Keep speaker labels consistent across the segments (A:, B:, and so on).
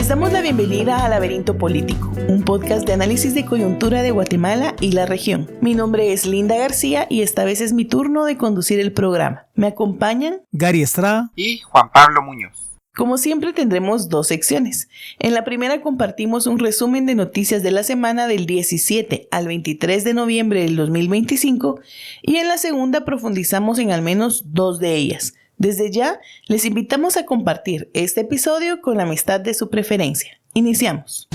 A: Les damos la bienvenida a Laberinto Político, un podcast de análisis de coyuntura de Guatemala y la región. Mi nombre es Linda García y esta vez es mi turno de conducir el programa. Me acompañan
B: Gary Estrada
C: y Juan Pablo Muñoz.
A: Como siempre tendremos dos secciones. En la primera compartimos un resumen de noticias de la semana del 17 al 23 de noviembre del 2025 y en la segunda profundizamos en al menos dos de ellas. Desde ya, les invitamos a compartir este episodio con la amistad de su preferencia. Iniciamos.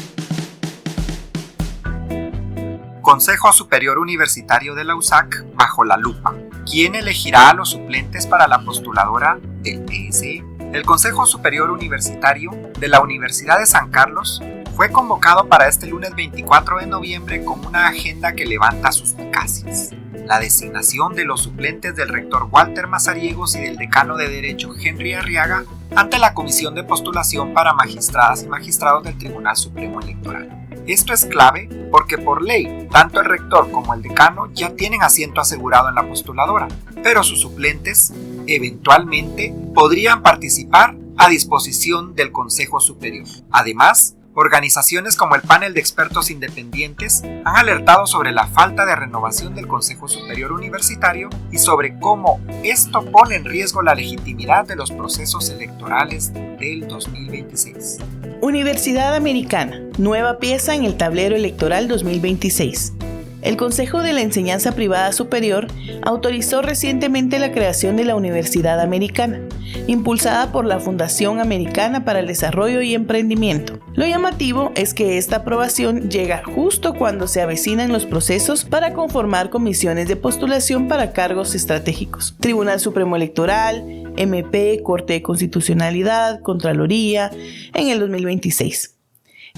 C: Consejo Superior Universitario de la USAC bajo la lupa. ¿Quién elegirá a los suplentes para la postuladora del PSE? El Consejo Superior Universitario de la Universidad de San Carlos fue convocado para este lunes 24 de noviembre con una agenda que levanta suspicacias. La designación de los suplentes del rector Walter Mazariegos y del decano de Derecho Henry Arriaga ante la Comisión de Postulación para Magistradas y Magistrados del Tribunal Supremo Electoral. Esto es clave porque por ley, tanto el rector como el decano ya tienen asiento asegurado en la postuladora, pero sus suplentes, eventualmente, podrían participar a disposición del Consejo Superior. Además, organizaciones como el Panel de Expertos Independientes han alertado sobre la falta de renovación del Consejo Superior Universitario y sobre cómo esto pone en riesgo la legitimidad de los procesos electorales del 2026.
A: Universidad Americana, nueva pieza en el tablero electoral 2026. El Consejo de la Enseñanza Privada Superior autorizó recientemente la creación de la Universidad Americana, impulsada por la Fundación Americana para el Desarrollo y Emprendimiento. Lo llamativo es que esta aprobación llega justo cuando se avecinan los procesos para conformar comisiones de postulación para cargos estratégicos. Tribunal Supremo Electoral, MP, Corte de Constitucionalidad, Contraloría, en el 2026.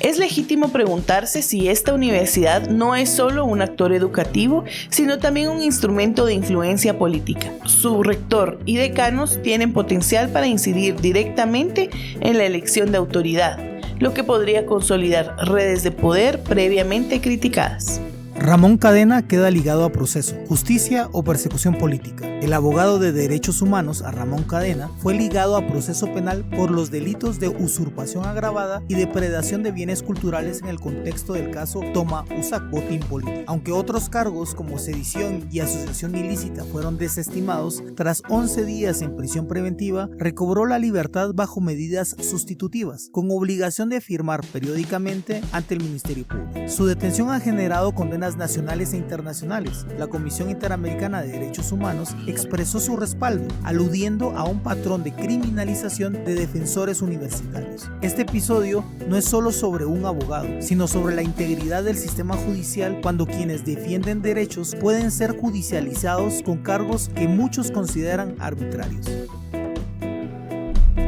A: Es legítimo preguntarse si esta universidad no es solo un actor educativo, sino también un instrumento de influencia política. Su rector y decanos tienen potencial para incidir directamente en la elección de autoridad, lo que podría consolidar redes de poder previamente criticadas.
B: Ramón Cadena queda ligado a proceso, justicia o persecución política. El abogado de derechos humanos, a Ramón Cadena, fue ligado a proceso penal por los delitos de usurpación agravada y depredación de bienes culturales en el contexto del caso Toma USAC, botín político. Aunque otros cargos como sedición y asociación ilícita fueron desestimados, tras 11 días en prisión preventiva, recobró la libertad bajo medidas sustitutivas, con obligación de firmar periódicamente ante el Ministerio Público. Su detención ha generado condenas nacionales e internacionales. La Comisión Interamericana de Derechos Humanos expresó su respaldo, aludiendo a un patrón de criminalización de defensores universitarios. Este episodio no es solo sobre un abogado, sino sobre la integridad del sistema judicial cuando quienes defienden derechos pueden ser judicializados con cargos que muchos consideran arbitrarios.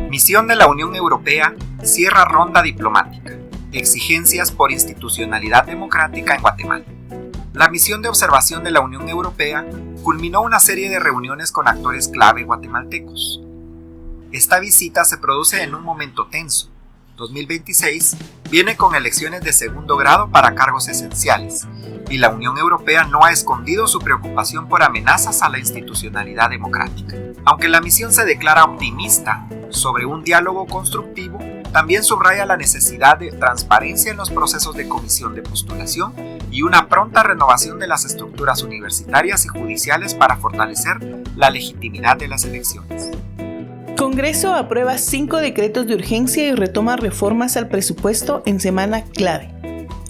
C: Misión de la Unión Europea cierra ronda diplomática. Exigencias por institucionalidad democrática en Guatemala. La misión de observación de la Unión Europea culminó una serie de reuniones con actores clave guatemaltecos. Esta visita se produce en un momento tenso. 2026 viene con elecciones de segundo grado para cargos esenciales, y la Unión Europea no ha escondido su preocupación por amenazas a la institucionalidad democrática. Aunque la misión se declara optimista sobre un diálogo constructivo, también subraya la necesidad de transparencia en los procesos de comisión de postulación y una pronta renovación de las estructuras universitarias y judiciales para fortalecer la legitimidad de las elecciones.
A: Congreso aprueba 5 decretos de urgencia y retoma reformas al presupuesto en semana clave.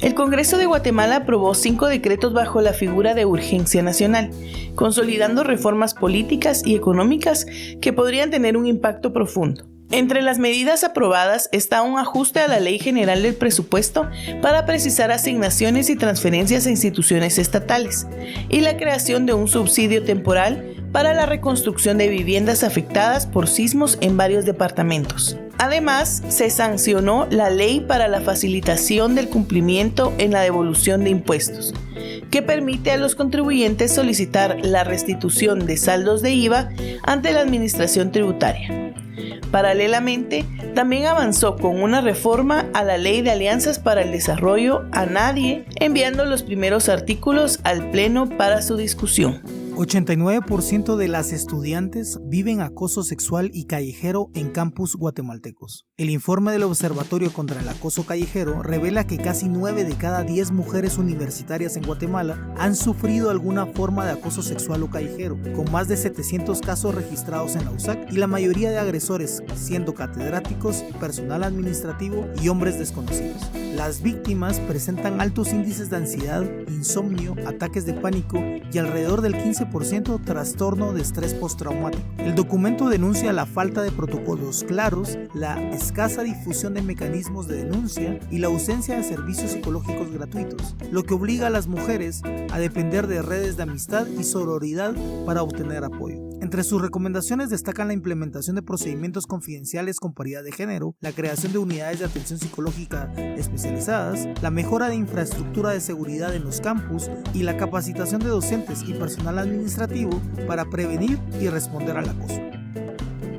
A: El Congreso de Guatemala aprobó 5 decretos bajo la figura de urgencia nacional, consolidando reformas políticas y económicas que podrían tener un impacto profundo. Entre las medidas aprobadas está un ajuste a la Ley General del Presupuesto para precisar asignaciones y transferencias a instituciones estatales y la creación de un subsidio temporal para la reconstrucción de viviendas afectadas por sismos en varios departamentos. Además, se sancionó la Ley para la facilitación del cumplimiento en la devolución de impuestos, que permite a los contribuyentes solicitar la restitución de saldos de IVA ante la Administración Tributaria. Paralelamente, también avanzó con una reforma a la Ley de Alianzas para el Desarrollo a nadie, enviando los primeros artículos al Pleno para su discusión.
B: 89% de las estudiantes viven acoso sexual y callejero en campus guatemaltecos. El informe del Observatorio contra el Acoso Callejero revela que casi 9 de cada 10 mujeres universitarias en Guatemala han sufrido alguna forma de acoso sexual o callejero, con más de 700 casos registrados en la USAC y la mayoría de agresores siendo catedráticos, personal administrativo y hombres desconocidos. Las víctimas presentan altos índices de ansiedad, insomnio, ataques de pánico y alrededor del 15% trastorno de estrés postraumático. El documento denuncia la falta de protocolos claros, la escasa difusión de mecanismos de denuncia y la ausencia de servicios psicológicos gratuitos, lo que obliga a las mujeres a depender de redes de amistad y sororidad para obtener apoyo. Entre sus recomendaciones destacan la implementación de procedimientos confidenciales con paridad de género, la creación de unidades de atención psicológica especializadas, la mejora de infraestructura de seguridad en los campus y la capacitación de docentes y personal administrativo para prevenir y responder al acoso.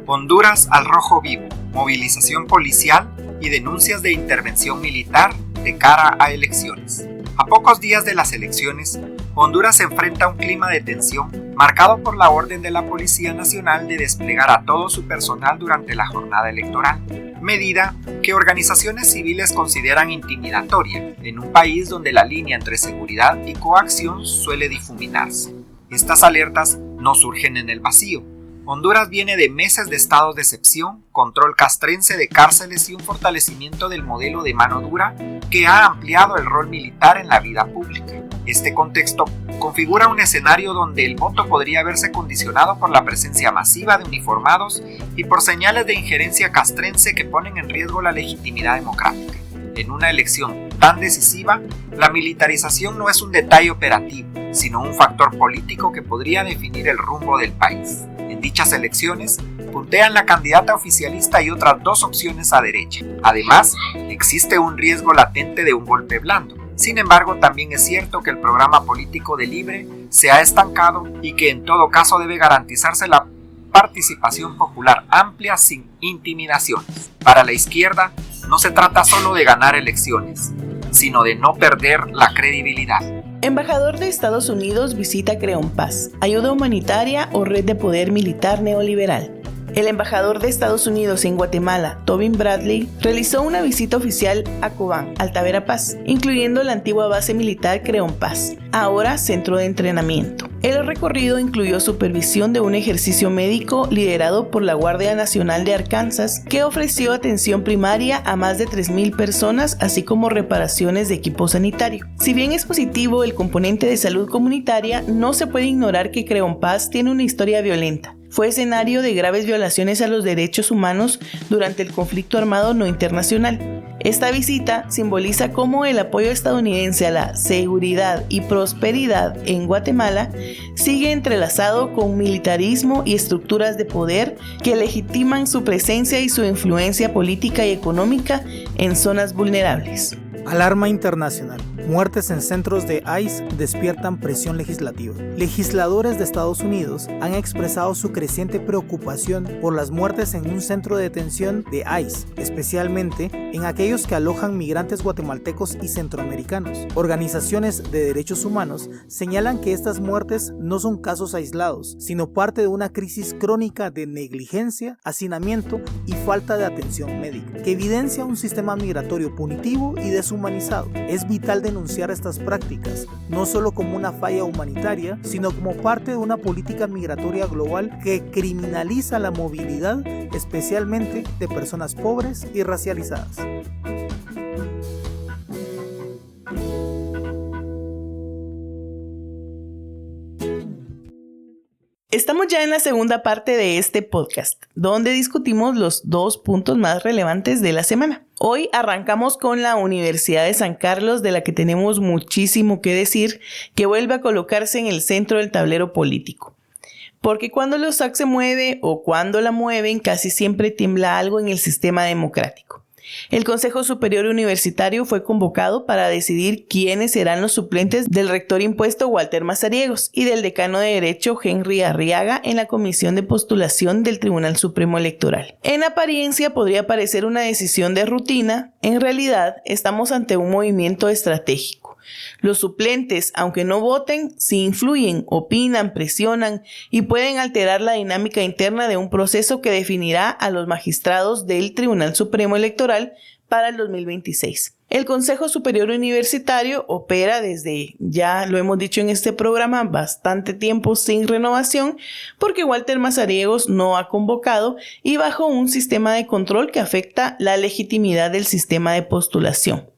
C: Honduras al rojo vivo, movilización policial y denuncias de intervención militar de cara a elecciones. A pocos días de las elecciones, Honduras se enfrenta a un clima de tensión marcado por la orden de la Policía Nacional de desplegar a todo su personal durante la jornada electoral, medida que organizaciones civiles consideran intimidatoria en un país donde la línea entre seguridad y coacción suele difuminarse. Estas alertas no surgen en el vacío. Honduras viene de meses de estados de excepción, control castrense de cárceles y un fortalecimiento del modelo de mano dura que ha ampliado el rol militar en la vida pública. Este contexto configura un escenario donde el voto podría verse condicionado por la presencia masiva de uniformados y por señales de injerencia castrense que ponen en riesgo la legitimidad democrática. En una elección tan decisiva, la militarización no es un detalle operativo, sino un factor político que podría definir el rumbo del país. En dichas elecciones, puntean la candidata oficialista y otras 2 opciones a derecha. Además, existe un riesgo latente de un golpe blando. Sin embargo, también es cierto que el programa político de Libre se ha estancado y que en todo caso debe garantizarse la participación popular amplia sin intimidaciones. Para la izquierda, no se trata solo de ganar elecciones, sino de no perder la credibilidad.
A: Embajador de Estados Unidos visita Creonpaz, ayuda humanitaria o red de poder militar neoliberal. El embajador de Estados Unidos en Guatemala, Tobin Bradley, realizó una visita oficial a Cobán, Alta Verapaz, incluyendo la antigua base militar Creonpaz, ahora centro de entrenamiento. El recorrido incluyó supervisión de un ejercicio médico liderado por la Guardia Nacional de Arkansas, que ofreció atención primaria a más de 3,000 personas, así como reparaciones de equipo sanitario. Si bien es positivo el componente de salud comunitaria, no se puede ignorar que Creonpaz tiene una historia violenta. Fue escenario de graves violaciones a los derechos humanos durante el conflicto armado no internacional. Esta visita simboliza cómo el apoyo estadounidense a la seguridad y prosperidad en Guatemala sigue entrelazado con militarismo y estructuras de poder que legitiman su presencia y su influencia política y económica en zonas vulnerables.
B: Alarma internacional. Muertes en centros de ICE despiertan presión legislativa. Legisladores de Estados Unidos han expresado su creciente preocupación por las muertes en un centro de detención de ICE, especialmente en aquellos que alojan migrantes guatemaltecos y centroamericanos. Organizaciones de derechos humanos señalan que estas muertes no son casos aislados, sino parte de una crisis crónica de negligencia, hacinamiento y falta de atención médica, que evidencia un sistema migratorio punitivo y deshumanizado. Es vital denunciar estas prácticas, no solo como una falla humanitaria, sino como parte de una política migratoria global que criminaliza la movilidad, especialmente de personas pobres y racializadas.
A: Estamos ya en la segunda parte de este podcast, donde discutimos los 2 puntos más relevantes de la semana. Hoy arrancamos con la Universidad de San Carlos, de la que tenemos muchísimo que decir, que vuelve a colocarse en el centro del tablero político. Porque cuando la USAC se mueve o cuando la mueven, casi siempre tiembla algo en el sistema democrático. El Consejo Superior Universitario fue convocado para decidir quiénes serán los suplentes del rector impuesto Walter Mazariegos y del decano de Derecho Henry Arriaga en la comisión de postulación del Tribunal Supremo Electoral. En apariencia podría parecer una decisión de rutina, en realidad estamos ante un movimiento estratégico, Los suplentes, aunque no voten, sí influyen, opinan, presionan y pueden alterar la dinámica interna de un proceso que definirá a los magistrados del Tribunal Supremo Electoral para el 2026. El Consejo Superior Universitario opera desde, ya lo hemos dicho en este programa, bastante tiempo sin renovación porque Walter Mazariegos no ha convocado y bajo un sistema de control que afecta la legitimidad del sistema de postulación.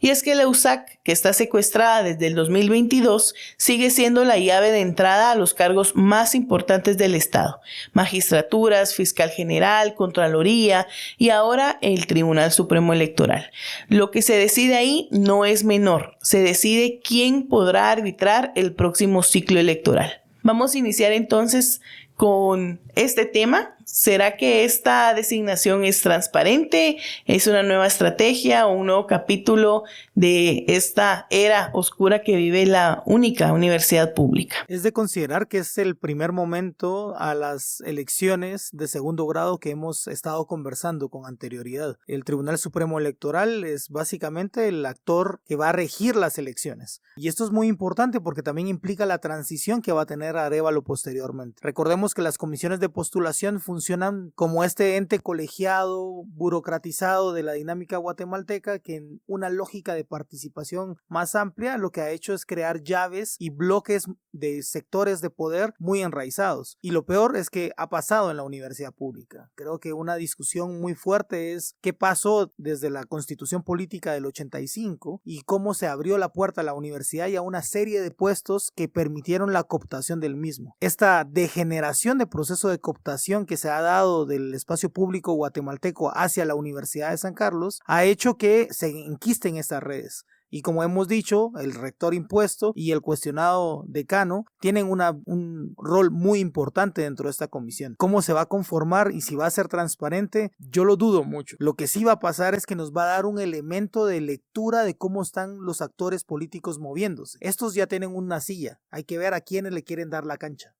A: Y es que la USAC, que está secuestrada desde el 2022, sigue siendo la llave de entrada a los cargos más importantes del Estado: magistraturas, fiscal general, contraloría y ahora el Tribunal Supremo Electoral. Lo que se decide ahí no es menor, se decide quién podrá arbitrar el próximo ciclo electoral. Vamos a iniciar entonces con este tema. ¿Será que esta designación es transparente? ¿Es una nueva estrategia o un nuevo capítulo de esta era oscura que vive la única universidad pública?
B: Es de considerar que es el primer momento a las elecciones de segundo grado que hemos estado conversando con anterioridad. El Tribunal Supremo Electoral es básicamente el actor que va a regir las elecciones. Y esto es muy importante porque también implica la transición que va a tener Arévalo posteriormente. Recordemos que las comisiones de postulación funcionan como este ente colegiado, burocratizado de la dinámica guatemalteca, que en una lógica de participación más amplia lo que ha hecho es crear llaves y bloques de sectores de poder muy enraizados. Y lo peor es que ha pasado en la universidad pública. Creo que una discusión muy fuerte es qué pasó desde la Constitución Política del 85 y cómo se abrió la puerta a la universidad y a una serie de puestos que permitieron la cooptación del mismo. Esta degeneración de proceso de cooptación que se ha dado del espacio público guatemalteco hacia la Universidad de San Carlos ha hecho que se enquisten estas redes. Y como hemos dicho, el rector impuesto y el cuestionado decano tienen un rol muy importante dentro de esta comisión. ¿Cómo se va a conformar y si va a ser transparente? Yo lo dudo mucho. Lo que sí va a pasar es que nos va a dar un elemento de lectura de cómo están los actores políticos moviéndose. Estos ya tienen una silla. Hay que ver a quiénes le quieren dar la cancha.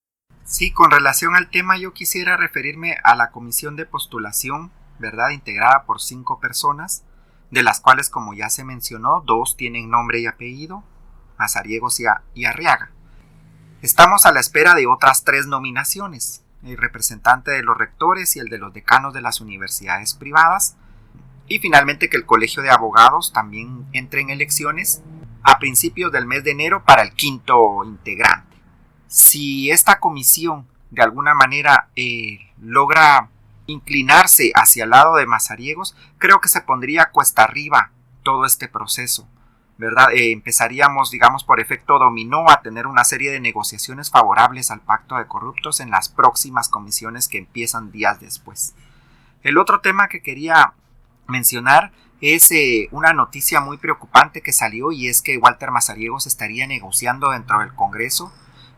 C: Sí, con relación al tema yo quisiera referirme a la comisión de postulación, ¿verdad? Integrada por 5 personas, de las cuales, como ya se mencionó, 2 tienen nombre y apellido, Mazariegos y Arriaga. Estamos a la espera de otras 3 nominaciones, el representante de los rectores y el de los decanos de las universidades privadas, y finalmente que el Colegio de Abogados también entre en elecciones a principios del mes de enero para el 5º integrante. Si esta comisión de alguna manera logra inclinarse hacia el lado de Mazariegos, creo que se pondría cuesta arriba todo este proceso, ¿verdad? Empezaríamos, digamos, por efecto dominó a tener una serie de negociaciones favorables al pacto de corruptos en las próximas comisiones que empiezan días después. El otro tema que quería mencionar es una noticia muy preocupante que salió, y es que Walter Mazariegos estaría negociando dentro del Congreso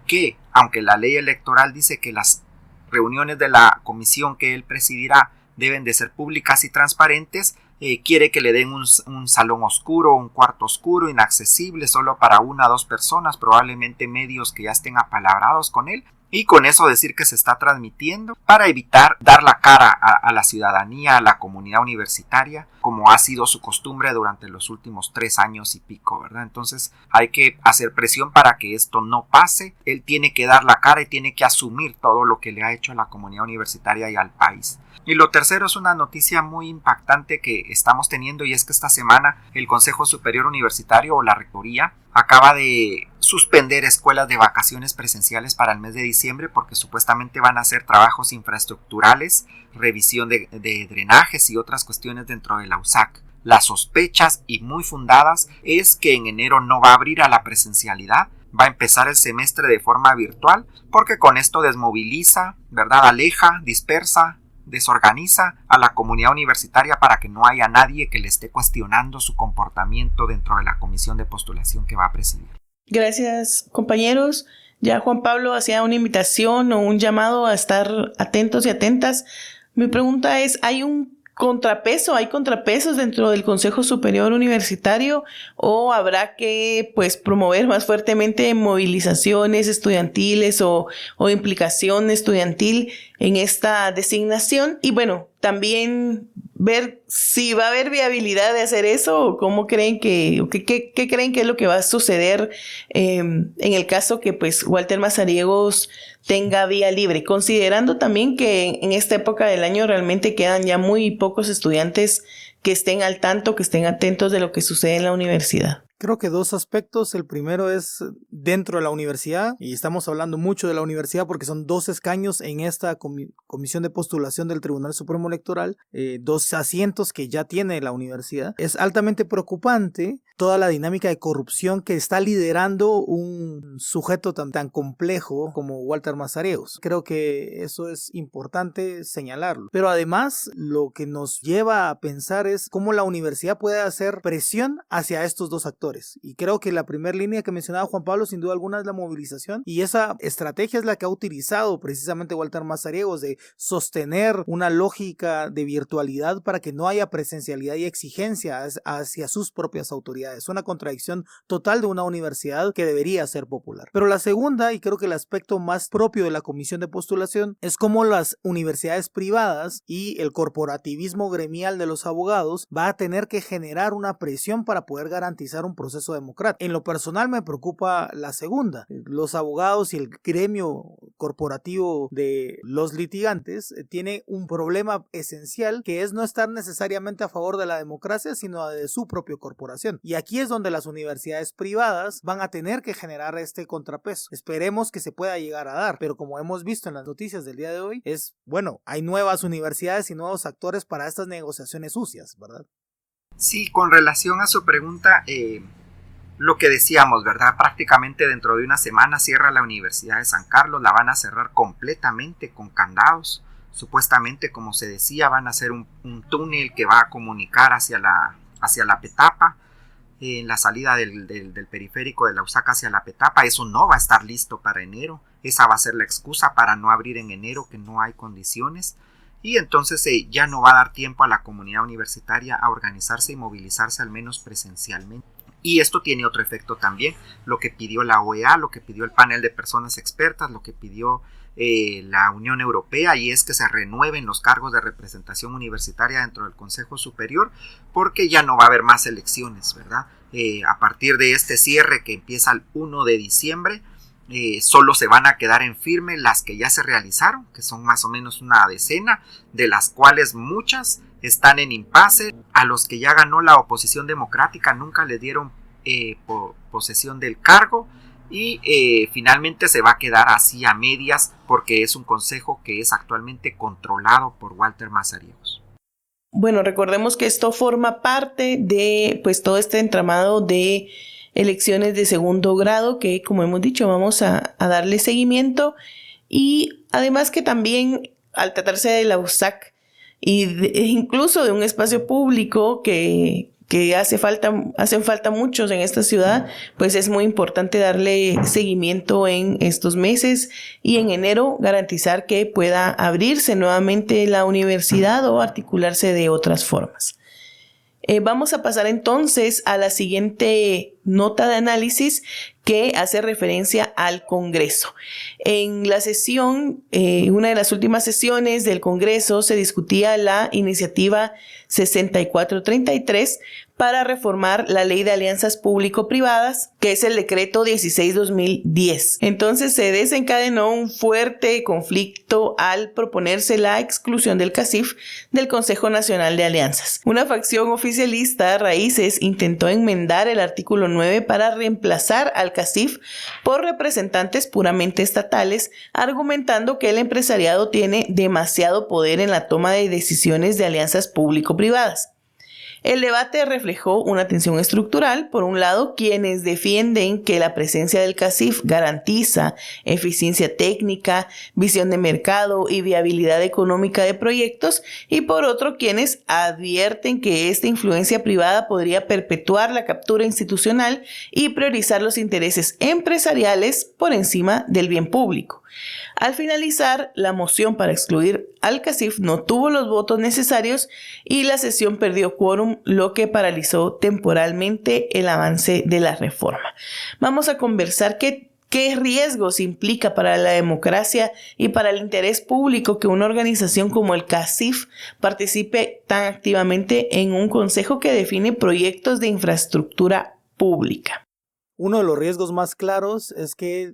C: que, aunque la ley electoral dice que las reuniones de la comisión que él presidirá deben de ser públicas y transparentes, quiere que le den un salón oscuro, un cuarto oscuro, inaccesible, solo para 1 o 2 personas, probablemente medios que ya estén apalabrados con él, y con eso decir que se está transmitiendo para evitar dar la cara a la ciudadanía, a la comunidad universitaria, como ha sido su costumbre durante los últimos 3 años y pico, ¿verdad? Entonces hay que hacer presión para que esto no pase. Él tiene que dar la cara y tiene que asumir todo lo que le ha hecho a la comunidad universitaria y al país. Y lo tercero es una noticia muy impactante que estamos teniendo, y es que esta semana el Consejo Superior Universitario o la Rectoría acaba de suspender escuelas de vacaciones presenciales para el mes de diciembre porque supuestamente van a hacer trabajos infraestructurales, revisión de drenajes y otras cuestiones dentro de la USAC. Las sospechas, y muy fundadas, es que en enero no va a abrir a la presencialidad, va a empezar el semestre de forma virtual, porque con esto desmoviliza, ¿verdad? Aleja, dispersa, desorganiza a la comunidad universitaria para que no haya nadie que le esté cuestionando su comportamiento dentro de la comisión de postulación que va a presidir.
A: Gracias, compañeros. Ya Juan Pablo hacía una invitación o un llamado a estar atentos y atentas. Mi pregunta es, ¿hay contrapesos dentro del Consejo Superior Universitario o habrá que promover más fuertemente movilizaciones estudiantiles o implicación estudiantil en esta designación? Y bueno, también ver si va a haber viabilidad de hacer eso o cómo creen qué creen que es lo que va a suceder en el caso que pues Walter Mazariegos tenga vía libre, considerando también que en esta época del año realmente quedan ya muy pocos estudiantes que estén al tanto, que estén atentos de lo que sucede en la universidad.
B: Creo que dos aspectos. El primero es dentro de la universidad, y estamos hablando mucho de la universidad porque son 2 escaños en esta comisión de postulación del Tribunal Supremo Electoral, 2 asientos que ya tiene la universidad. Es altamente preocupante toda la dinámica de corrupción que está liderando un sujeto tan complejo como Walter Mazariegos. Creo que eso es importante señalarlo. Pero además, lo que nos lleva a pensar es cómo la universidad puede hacer presión hacia estos dos actores. Y creo que la primera línea que mencionaba Juan Pablo sin duda alguna es la movilización, y esa estrategia es la que ha utilizado precisamente Walter Mazariegos, de sostener una lógica de virtualidad para que no haya presencialidad y exigencia hacia sus propias autoridades. Una contradicción total de una universidad que debería ser popular. Pero la segunda, y creo que el aspecto más propio de la comisión de postulación, es cómo las universidades privadas y el corporativismo gremial de los abogados va a tener que generar una presión para poder garantizar un proceso democrático. En lo personal me preocupa la segunda. Los abogados y el gremio corporativo de los litigantes tiene un problema esencial, que es no estar necesariamente a favor de la democracia, sino de su propia corporación. Y aquí es donde las universidades privadas van a tener que generar este contrapeso. Esperemos que se pueda llegar a dar, pero como hemos visto en las noticias del día de hoy, hay nuevas universidades y nuevos actores para estas negociaciones sucias, ¿verdad?
C: Sí, con relación a su pregunta, lo que decíamos, ¿verdad? Prácticamente dentro de una semana cierra la Universidad de San Carlos, la van a cerrar completamente con candados. Supuestamente, como se decía, van a hacer un túnel que va a comunicar hacia la Petapa, en la salida del periférico de la USAC hacia la Petapa. Eso no va a estar listo para enero. Esa va a ser la excusa para no abrir en enero, que no hay condiciones. Y entonces ya no va a dar tiempo a la comunidad universitaria a organizarse y movilizarse, al menos presencialmente. Y esto tiene otro efecto también, lo que pidió la OEA, lo que pidió el panel de personas expertas, lo que pidió la Unión Europea, y es que se renueven los cargos de representación universitaria dentro del Consejo Superior, porque ya no va a haber más elecciones, ¿verdad? A partir de este cierre que empieza el 1 de diciembre, solo se van a quedar en firme las que ya se realizaron, que son más o menos una decena, de las cuales muchas están en impasse. A los que ya ganó la oposición democrática nunca le dieron posesión del cargo, y finalmente se va a quedar así a medias, porque es un consejo que es actualmente controlado por Walter Mazariegos.
A: Bueno, recordemos que esto forma parte de pues todo este entramado de elecciones de segundo grado que, como hemos dicho, vamos a darle seguimiento, y además que también, al tratarse de la USAC e incluso de un espacio público que hacen falta muchos en esta ciudad, pues es muy importante darle seguimiento en estos meses y en enero garantizar que pueda abrirse nuevamente la universidad o articularse de otras formas. Vamos a pasar entonces a la siguiente nota de análisis, que hace referencia al Congreso. En la sesión, una de las últimas sesiones del Congreso, se discutía la iniciativa 6433 para reformar la Ley de Alianzas Público-Privadas, que es el decreto 16/2010. Entonces se desencadenó un fuerte conflicto al proponerse la exclusión del CACIF del Consejo Nacional de Alianzas. Una facción oficialista, Raíces, intentó enmendar el artículo 9 para reemplazar al CACIF por representantes puramente estatales, argumentando que el empresariado tiene demasiado poder en la toma de decisiones de alianzas público-privadas. El debate reflejó una tensión estructural. Por un lado, quienes defienden que la presencia del CACIF garantiza eficiencia técnica, visión de mercado y viabilidad económica de proyectos, y por otro, quienes advierten que esta influencia privada podría perpetuar la captura institucional y priorizar los intereses empresariales por encima del bien público. Al finalizar, la moción para excluir al CACIF no tuvo los votos necesarios y la sesión perdió quórum, lo que paralizó temporalmente el avance de la reforma. Vamos a conversar qué ¿Qué riesgos implica para la democracia y para el interés público que una organización como el CACIF participe tan activamente en un consejo que define proyectos de infraestructura pública?
B: Uno de los riesgos más claros es que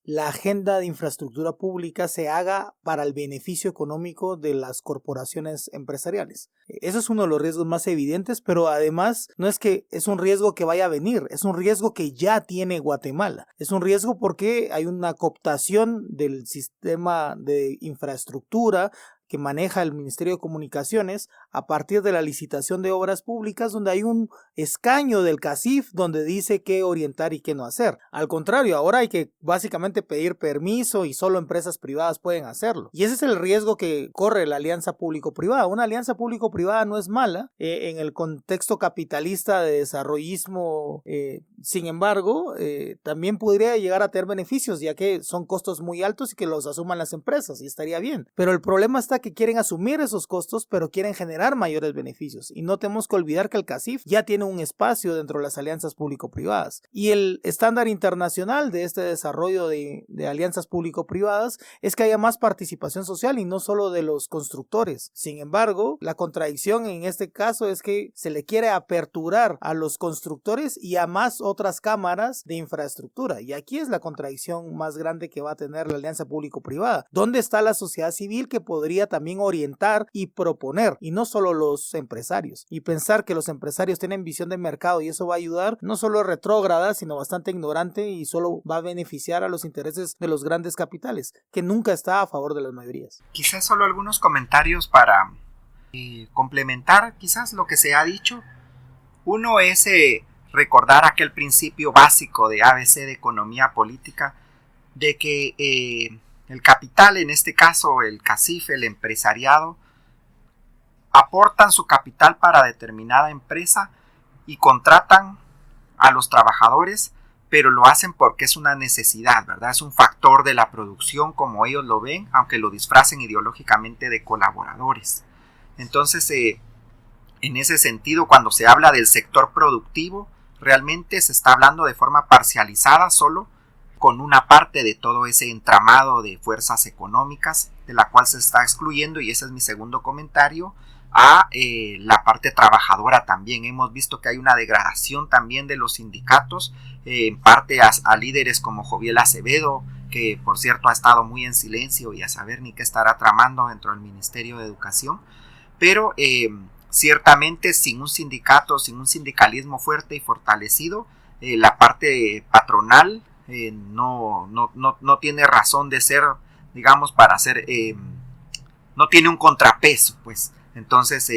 B: la agenda de infraestructura pública se haga para el beneficio económico de las corporaciones empresariales. Eso es uno de los riesgos más evidentes, pero además no es que es un riesgo que vaya a venir, es un riesgo que ya tiene Guatemala. Es un riesgo porque hay una cooptación del sistema de infraestructura que maneja el Ministerio de Comunicaciones a partir de la licitación de obras públicas, donde hay un escaño del CACIF donde dice qué orientar y qué no hacer. Al contrario, ahora hay que básicamente pedir permiso y solo empresas privadas pueden hacerlo. Y ese es el riesgo que corre la alianza público-privada. Una alianza público-privada no es mala en el contexto capitalista de desarrollismo. Sin embargo, también podría llegar a tener beneficios, ya que son costos muy altos y que los asuman las empresas, y estaría bien. Pero el problema está que quieren asumir esos costos, pero quieren generar mayores beneficios. Y no tenemos que olvidar que el CACIF ya tiene un espacio dentro de las alianzas público-privadas. Y el estándar internacional de este desarrollo de alianzas público-privadas es que haya más participación social y no solo de los constructores. Sin embargo, la contradicción en este caso es que se le quiere aperturar a los constructores y a más otras cámaras de infraestructura. Y aquí es la contradicción más grande que va a tener la alianza público-privada. ¿Dónde está la sociedad civil que podría también orientar y proponer, y no solo los empresarios? Y pensar que los empresarios tienen visión de mercado y eso va a ayudar, no solo es retrógrada, sino bastante ignorante, y solo va a beneficiar a los intereses de los grandes capitales, que nunca está a favor de las mayorías.
C: Quizás solo algunos comentarios para complementar quizás lo que se ha dicho. Uno es recordar aquel principio básico de ABC de economía política, de que el capital, en este caso el CACIF, el empresariado, aportan su capital para determinada empresa y contratan a los trabajadores, pero lo hacen porque es una necesidad, ¿verdad? Es un factor de la producción como ellos lo ven, aunque lo disfracen ideológicamente de colaboradores. Entonces, en ese sentido, cuando se habla del sector productivo, realmente se está hablando de forma parcializada solo con una parte de todo ese entramado de fuerzas económicas de la cual se está excluyendo, y ese es mi segundo comentario, a la parte trabajadora también. Hemos visto que hay una degradación también de los sindicatos, en parte a líderes como Joviel Acevedo, que por cierto ha estado muy en silencio y a saber ni qué estará tramando dentro del Ministerio de Educación, pero ciertamente sin un sindicato, sin un sindicalismo fuerte y fortalecido, la parte patronal no tiene razón de ser, digamos, para hacer, no tiene un contrapeso, pues. Entonces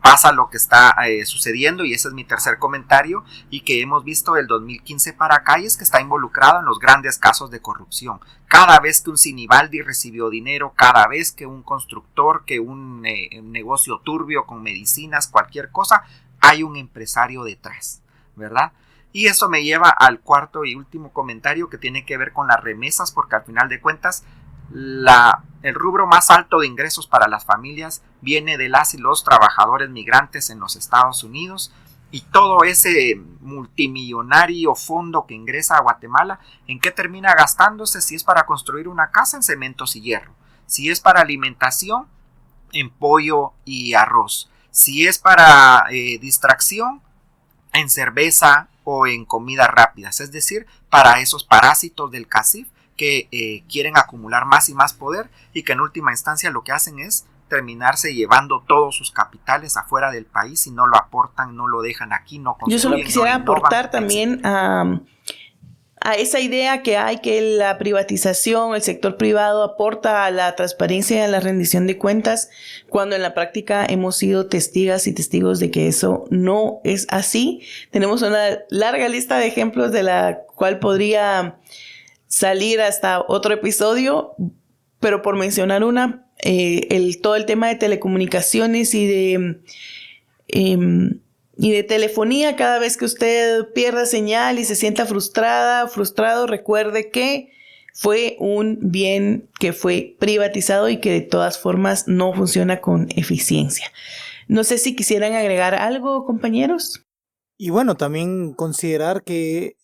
C: pasa lo que está sucediendo, y ese es mi tercer comentario, y que hemos visto del 2015 para acá, y es que está involucrado en los grandes casos de corrupción. Cada vez que un Sinibaldi recibió dinero, cada vez que un constructor, que un negocio turbio con medicinas, cualquier cosa, hay un empresario detrás, ¿verdad? Y eso me lleva al cuarto y último comentario, que tiene que ver con las remesas, porque al final de cuentas el rubro más alto de ingresos para las familias viene de las y los trabajadores migrantes en los Estados Unidos, y todo ese multimillonario fondo que ingresa a Guatemala, ¿en qué termina gastándose? Si es para construir una casa, en cementos y hierro; si es para alimentación, en pollo y arroz; si es para distracción, en cerveza o en comidas rápidas, es decir, para esos parásitos del CACIF que quieren acumular más y más poder, y que en última instancia lo que hacen es terminarse llevando todos sus capitales afuera del país, y no lo aportan, no lo dejan aquí, no construyen.
A: Yo solo quisiera aportar
C: etc.
A: también a esa idea que hay, que la privatización, el sector privado aporta a la transparencia y a la rendición de cuentas, cuando en la práctica hemos sido testigas y testigos de que eso no es así. Tenemos una larga lista de ejemplos de la cual podría salir hasta otro episodio, pero por mencionar una, todo el tema de telecomunicaciones y de telefonía. Cada vez que usted pierda señal y se sienta frustrado, recuerde que fue un bien que fue privatizado y que de todas formas no funciona con eficiencia. No sé si quisieran agregar algo, compañeros.
B: Y bueno, también considerar que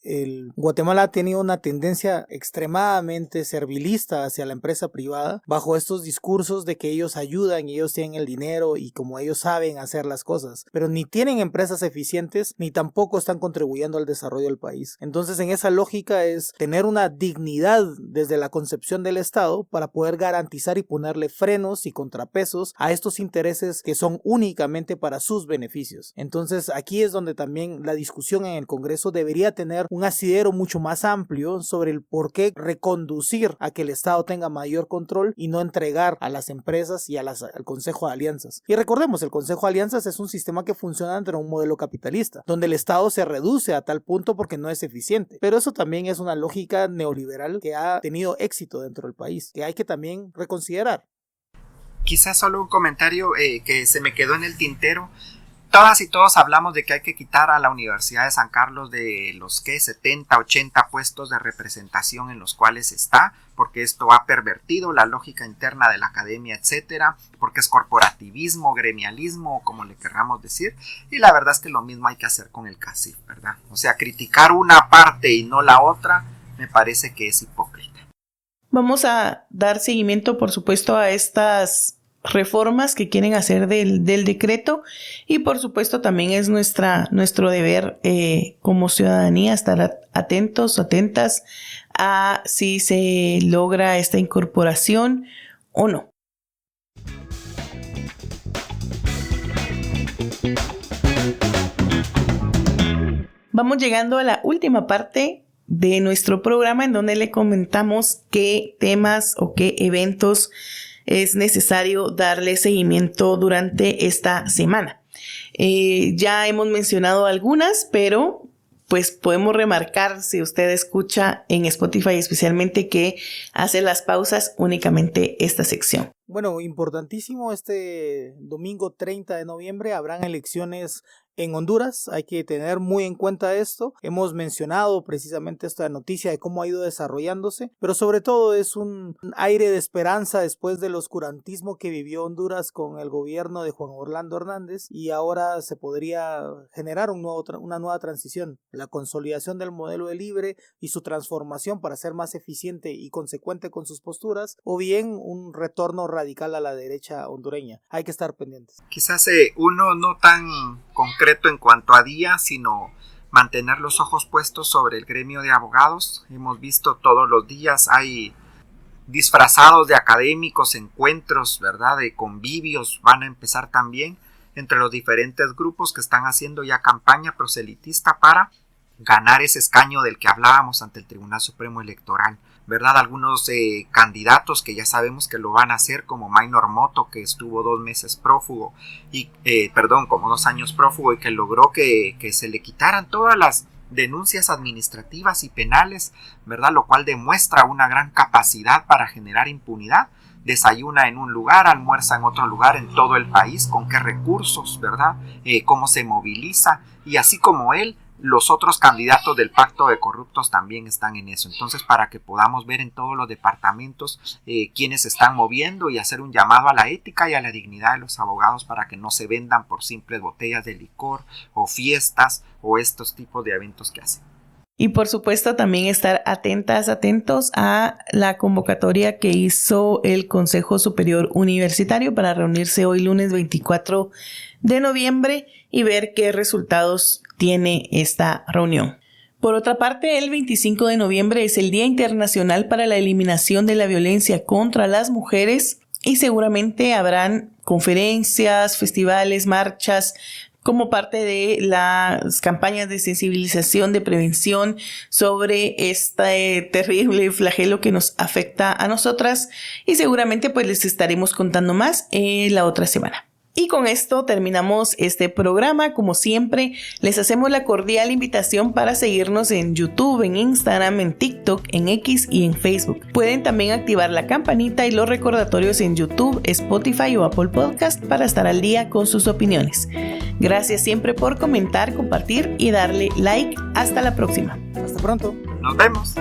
B: Guatemala ha tenido una tendencia extremadamente servilista hacia la empresa privada, bajo estos discursos de que ellos ayudan y ellos tienen el dinero y como ellos saben hacer las cosas, pero ni tienen empresas eficientes ni tampoco están contribuyendo al desarrollo del país. Entonces, en esa lógica es tener una dignidad desde la concepción del Estado para poder garantizar y ponerle frenos y contrapesos a estos intereses que son únicamente para sus beneficios. Entonces, aquí es donde también la discusión en el Congreso debería tener un asidero mucho más amplio sobre el por qué reconducir a que el Estado tenga mayor control y no entregar a las empresas y al Consejo de Alianzas. Y recordemos, el Consejo de Alianzas es un sistema que funciona dentro de un modelo capitalista, donde el Estado se reduce a tal punto porque no es eficiente. Pero eso también es una lógica neoliberal que ha tenido éxito dentro del país, que hay que también reconsiderar.
C: Quizás solo un comentario que se me quedó en el tintero. Todas y todos hablamos de que hay que quitar a la Universidad de San Carlos de los 70, 80 puestos de representación en los cuales está, porque esto ha pervertido la lógica interna de la academia, etcétera, porque es corporativismo, gremialismo, como le querramos decir, y la verdad es que lo mismo hay que hacer con el CACIF, ¿verdad? O sea, criticar una parte y no la otra, me parece que es hipócrita.
A: Vamos a dar seguimiento, por supuesto, a estas reformas que quieren hacer del decreto y por supuesto también es nuestro deber como ciudadanía estar atentas a si se logra esta incorporación o no. Vamos llegando a la última parte de nuestro programa en donde le comentamos qué temas o qué eventos es necesario darle seguimiento durante esta semana. Ya hemos mencionado algunas, pero pues podemos remarcar, si usted escucha en Spotify especialmente, que hace las pausas únicamente esta sección.
B: Bueno, importantísimo, este domingo 30 de noviembre habrán elecciones en Honduras. Hay que tener muy en cuenta esto. Hemos mencionado precisamente esta noticia de cómo ha ido desarrollándose, pero sobre todo es un aire de esperanza después del oscurantismo que vivió Honduras con el gobierno de Juan Orlando Hernández, y ahora se podría generar una nueva transición, la consolidación del modelo de libre y su transformación para ser más eficiente y consecuente con sus posturas, o bien un retorno radical a la derecha hondureña. Hay que estar pendientes.
C: Quizás uno no tan concreto en cuanto a día, sino mantener los ojos puestos sobre el gremio de abogados. Hemos visto todos los días hay disfrazados de académicos, encuentros, ¿verdad? De convivios, van a empezar también entre los diferentes grupos que están haciendo ya campaña proselitista para ganar ese escaño del que hablábamos ante el Tribunal Supremo Electoral, ¿verdad? Algunos candidatos que ya sabemos que lo van a hacer, como Maynor Moto, que estuvo 2 meses prófugo, como 2 años prófugo, y que logró que se le quitaran todas las denuncias administrativas y penales, ¿verdad? Lo cual demuestra una gran capacidad para generar impunidad. Desayuna en un lugar, almuerza en otro lugar en todo el país, con qué recursos, ¿verdad? Cómo se moviliza, y así como él, los otros candidatos del pacto de corruptos también están en eso. Entonces, para que podamos ver en todos los departamentos quiénes se están moviendo y hacer un llamado a la ética y a la dignidad de los abogados para que no se vendan por simples botellas de licor o fiestas o estos tipos de eventos que hacen.
A: Y por supuesto también estar atentos a la convocatoria que hizo el Consejo Superior Universitario para reunirse hoy lunes 24 de noviembre y ver qué resultados tiene esta reunión. Por otra parte, el 25 de noviembre es el Día Internacional para la Eliminación de la Violencia contra las Mujeres y seguramente habrán conferencias, festivales, marchas como parte de las campañas de sensibilización, de prevención sobre este terrible flagelo que nos afecta a nosotras, y seguramente pues les estaremos contando más la otra semana. Y con esto terminamos este programa. Como siempre, les hacemos la cordial invitación para seguirnos en YouTube, en Instagram, en TikTok, en X y en Facebook. Pueden también activar la campanita y los recordatorios en YouTube, Spotify o Apple Podcast para estar al día con sus opiniones. Gracias siempre por comentar, compartir y darle like. Hasta la próxima.
B: Hasta pronto.
C: Nos vemos.